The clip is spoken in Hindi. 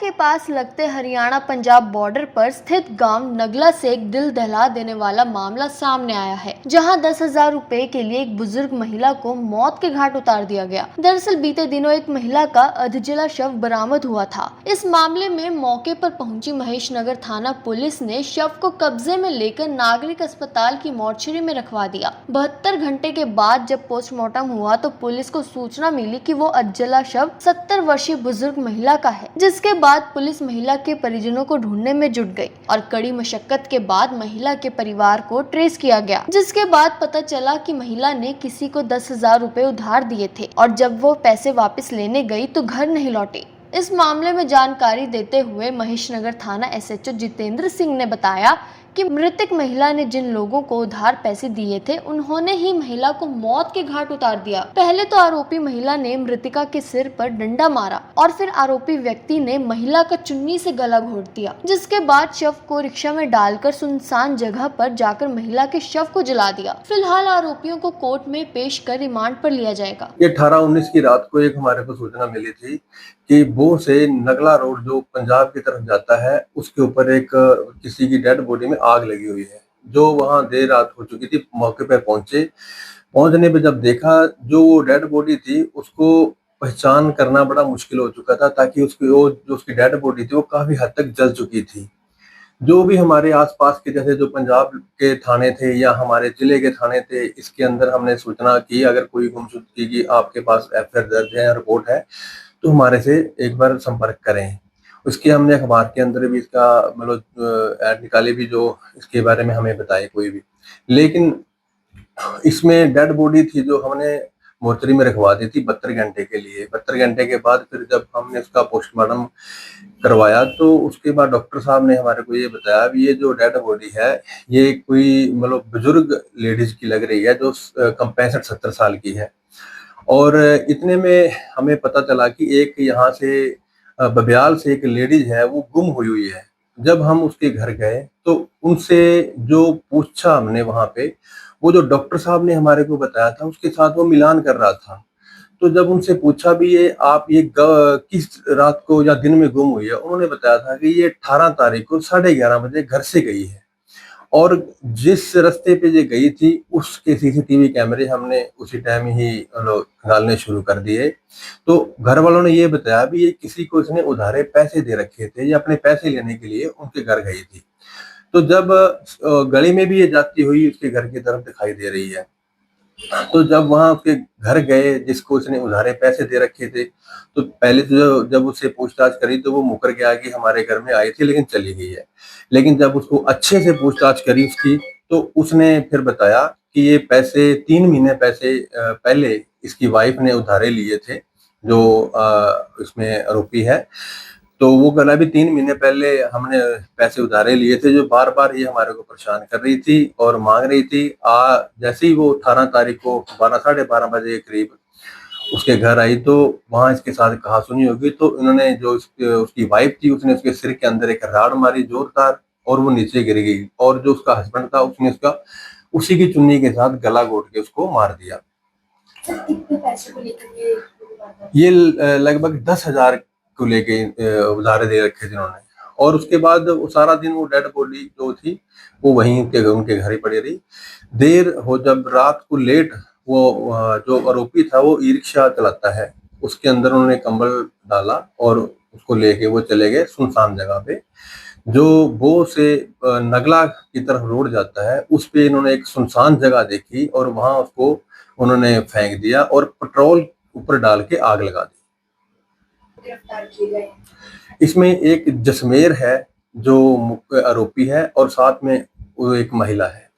के पास लगते हरियाणा पंजाब बॉर्डर पर स्थित गांव नगला से एक दिल दहला देने वाला मामला सामने आया है, जहां 10,000 रुपए के लिए एक बुजुर्ग महिला को मौत के घाट उतार दिया गया। दरअसल बीते दिनों एक महिला का अधजला शव बरामद हुआ था। इस मामले में मौके पर पहुंची महेश नगर थाना पुलिस ने शव को कब्जे में लेकर नागरिक अस्पताल की मोर्चरी में रखवा दिया। 72 घंटे के बाद जब पोस्टमार्टम हुआ तो पुलिस को सूचना मिली कि वो अधजला शव 70 वर्षीय बुजुर्ग महिला का है, जिसके बाद पुलिस महिला के परिजनों को ढूंढने में जुट गई और कड़ी मशक्कत के बाद महिला के परिवार को ट्रेस किया गया, जिसके बाद पता चला कि महिला ने किसी को 10,000 रुपए उधार दिए थे और जब वो पैसे वापस लेने गई तो घर नहीं लौटी। इस मामले में जानकारी देते हुए महेश नगर थाना एसएचओ जितेंद्र सिंह ने बताया कि मृतक महिला ने जिन लोगों को उधार पैसे दिए थे उन्होंने ही महिला को मौत के घाट उतार दिया। पहले तो आरोपी महिला ने मृतिका के सिर पर डंडा मारा और फिर आरोपी व्यक्ति ने महिला का चुन्नी से गला घोट दिया, जिसके बाद शव को रिक्शा में डालकर सुनसान जगह पर जाकर महिला के शव को जला दिया। फिलहाल आरोपियों को कोर्ट में पेश कर रिमांड पर लिया जाएगा। ये 18-19 की रात को एक हमारे को सूचना मिली थी कि बो से नगला रोड जो पंजाब की तरफ जाता है उसके ऊपर एक किसी की डेड बॉडी में आग लगी हुई है, जो वहां देर रात हो चुकी थी। मौके पर पहुंचने पे जब देखा जो वो डेड बॉडी थी उसको पहचान करना बड़ा मुश्किल हो चुका था, ताकि उसकी डेड बॉडी थी वो काफी हद तक जल चुकी थी। जो भी हमारे आसपास के जैसे जो पंजाब के थाने थे या हमारे जिले के थाने थे, इसके अंदर हमने सूचना की अगर कोई गुमशुदगी की आपके पास एफआईआर दर्ज है या रिपोर्ट है तो हमारे से एक बार संपर्क करें। उसके हमने अखबार के अंदर भी इसका मतलब ऐड निकाली भी जो इसके बारे में हमें बताए कोई भी, लेकिन इसमें डेड बॉडी थी जो हमने मोर्चरी में रखवा दी थी 72 घंटे के लिए। 72 घंटे के बाद फिर जब हमने उसका पोस्टमार्टम करवाया तो उसके बाद डॉक्टर साहब ने हमारे को ये बताया भी ये जो डेड बॉडी है ये कोई मतलब बुजुर्ग लेडीज की लग रही है जो कम 65-70 साल की है। और इतने में हमें पता चला कि एक यहाँ से बबियाल से एक लेडीज है वो गुम हुई है। जब हम उसके घर गए तो उनसे जो पूछा हमने वहां पे, वो जो डॉक्टर साहब ने हमारे को बताया था उसके साथ वो मिलान कर रहा था। तो जब उनसे पूछा भी ये आप ये किस रात को या दिन में गुम हुई है, उन्होंने बताया था कि ये 18 तारीख को 11:30 बजे घर से गई है और जिस रास्ते पे ये गई थी उसके सीसीटीवी कैमरे हमने उसी टाइम ही डालने शुरू कर दिए। तो घर वालों ने ये बताया भी ये किसी को इसने उधारे पैसे दे रखे थे या अपने पैसे लेने के लिए उनके घर गई थी। तो जब गली में भी ये जाती हुई उसके घर की तरफ दिखाई दे रही है, तो जब वहां उसके घर गए जिसको उसने उधारे पैसे दे रखे थे तो पहले तो जब उससे पूछताछ करी तो वो मुकर गया कि हमारे घर में आई थी लेकिन चली गई है। लेकिन जब उसको अच्छे से पूछताछ करी उसकी तो उसने फिर बताया कि ये पैसे 3 महीने पहले इसकी वाइफ ने उधारे लिए थे जो इसमें आरोपी है। तो वो कहना भी 3 महीने पहले हमने पैसे उधारे लिए थे जो बार बार ये हमारे को परेशान कर रही थी और मांग रही थी। जैसे ही वो 18 तारीख को 12-12:30 बजे के करीब उसके घर आई तो वहां इसके साथ कहा सुनी होगी, तो इन्होंने जो उसकी वाइफ थी उसने उसके सिर के अंदर एक राड़ मारी जोरदार और वो नीचे गिर गई और जो उसका हस्बैंड था उसने उसका उसी की चुन्नी के साथ गला घोट के उसको मार दिया। कितने पैसे को लेकर ये लगभग 10,000 को लेके उधारे दे रखे थे उन्होंने। और उसके बाद वो सारा दिन वो डेड बॉडी जो थी वो वहीं उनके घर ही पड़ी रही। देर हो जब रात को लेट वो जो आरोपी था वो ई रिक्शा चलाता है, उसके अंदर उन्होंने कंबल डाला और उसको लेके वो चले गए सुनसान जगह पे जो बो से नगला की तरफ रोड जाता है। उस पे इन्होंने एक सुनसान जगह देखी और वहां उसको उन्होंने फेंक दिया और पेट्रोल ऊपर डाल के आग लगा दी। गिरफ्तार किए गए? इसमें एक जसमेर है जो मुख्य आरोपी है और साथ में वो एक महिला है।